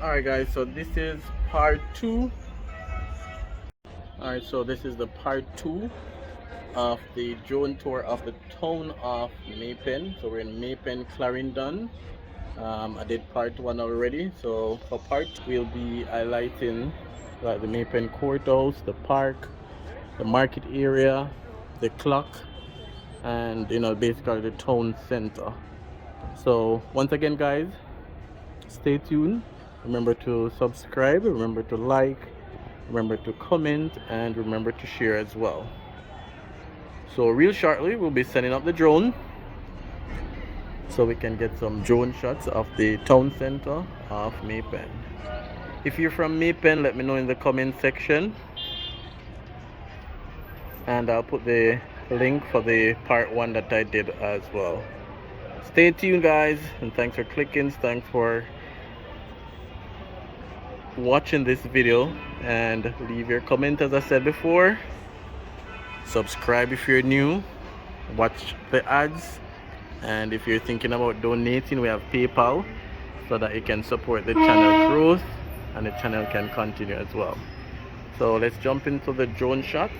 Alright guys, so this is part 2. Alright, so this is the part 2 of the drone tour of the town of Maypen. So we're in Maypen, Clarendon. I did part 1 already, so for part 2 we'll be highlighting like the Maypen courthouse, the park, the market area, the clock, and basically the town center. So once again guys, stay tuned. Remember to subscribe, remember to like, remember to comment, and remember to share as well. So real shortly we'll be setting up the drone so we can get some drone shots of the town center of Maypen. If you're from Maypen, let me know in the comment section, and I'll put the link for the part 1 that I did as well. Stay tuned guys, and thanks for clicking, thanks for watching this video, and leave your comment as I said before. Subscribe if you're new, watch the ads, and if you're thinking about donating, we have PayPal so that it can support the channel growth and the channel can continue as well. So let's jump into the drone shots.